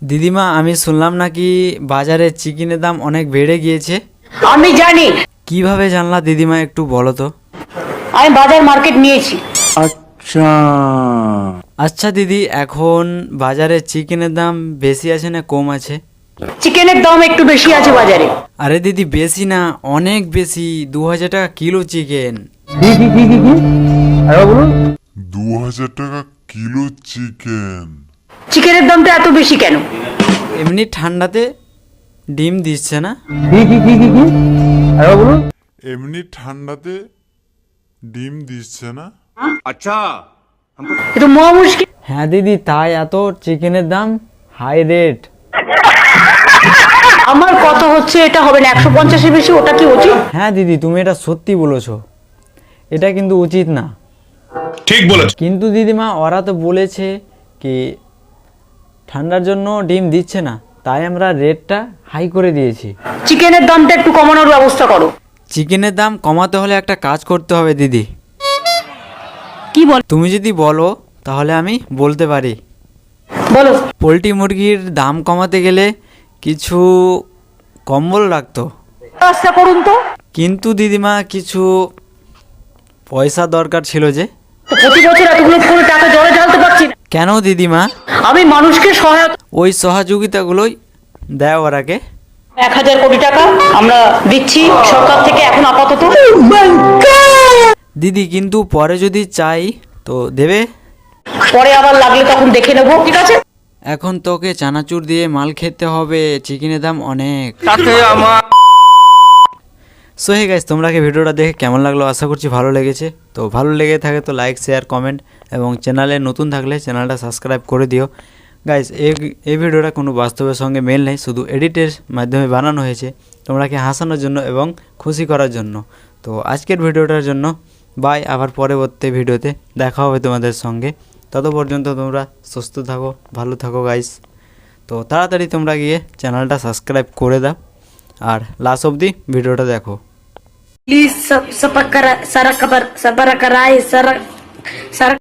দিদিমা, আমি শুনলাম নাকি বাজারে চিকেনের দাম অনেক বেড়ে গিয়েছে। আমি জানি, কিভাবে জানলা দিদিমা, একটু বলো তো। আমি বাজার মার্কেট নিয়েছি। আচ্ছা দিদি, এখন বাজারে চিকেনের দাম বেশি আছে না কম আছে? চিকেনের দাম একটু বেশি আছে বাজারে। আরে দিদি, বেশি না, অনেক বেশি। 2000 টাকা কিলো চিকেন। 2000 টাকা কিলো চিকেন? চিকেনের দামটা এত বেশি কেন? এমনি ঠান্ডাতে ডিম দিচ্ছে না। এমনি ঠান্ডাতে ডিম দিচ্ছে না? এ তো মহা মুশকিল। হ্যাঁ দিদি, তাই এত চিকেনের দাম হাই রেট। আমার কত হচ্ছে, এটা হবে না 150-এর বেশি, ওটা কি উচিত? হ্যাঁ দিদি, তুমি এটা সত্যি বলেছো, এটা কিন্তু উচিত না। ঠিক বলেছ। কিন্তু দিদিমা, ওরা তো বলেছে কি ঠান্ডার জন্য ডিম দিচ্ছে না, তাই আমরা রেটটা হাই করে দিয়েছি। চিকেনের দামটা একটু কমানোর ব্যবস্থা করো। চিকেনের দাম কমাতে হলে একটা কাজ করতে হবে দিদি। কি বল? তুমি যদি বলো তাহলে আমি বলতে পারি। বলো। পোলট্রি মুরগির দাম কমাতে গেলে কিছু কম্বল রাখতো, ব্যবস্থা করুন তো। কিন্তু দিদিমা কিছু পয়সা দরকার ছিল যে। তো প্রতি বছর এতগুলো করে টাকা জলে ঢালতে পারছি না। কেন দিদিমা? আমি মানুষকে সহায়তা, ওই সহযোগিতাগুলোই দেয় ওরাকে। 1000 কোটি টাকা আমরা দিচ্ছি সরকার থেকে এখন আপাতত। দিদি, কিন্তু পরে যদি চাই তো দেবে। পরে আবার লাগলে তখন দেখে নেবো, ঠিক আছে? এখন তোকে চানাচুর দিয়ে মাল খেতে হবে, চিকেনের দাম অনেক। সো হে গাইস, তোমরা কি ভিডিওটা দেখে কেমন লাগলো? আশা করছি ভালো লেগেছে। তো ভালো লেগে থাকে তো লাইক, শেয়ার, কমেন্ট এবং চ্যানেলে নতুন থাকলে চ্যানেলটা সাবস্ক্রাইব করে দিও। গাইস, এই ভিডিওটা কোনো বাস্তবের সঙ্গে মেল নেই, শুধু এডিটের মাধ্যমে বানানো হয়েছে তোমরাকে হাসানোর জন্য এবং খুশি করার জন্য। তো আজকের ভিডিওটার জন্য বাই, আবার পরবর্তী ভিডিওতে দেখা হবে তোমাদের সঙ্গে। তত পর্যন্ত তোমরা সুস্থ থাকো, ভালো থাকো গাইস। তো তাড়াতাড়ি তোমরা গিয়ে চ্যানেলটা সাবস্ক্রাইব করে দাও আর লাস্ট অবধি ভিডিওটা দেখো। प्लीज सब सबर कराए सर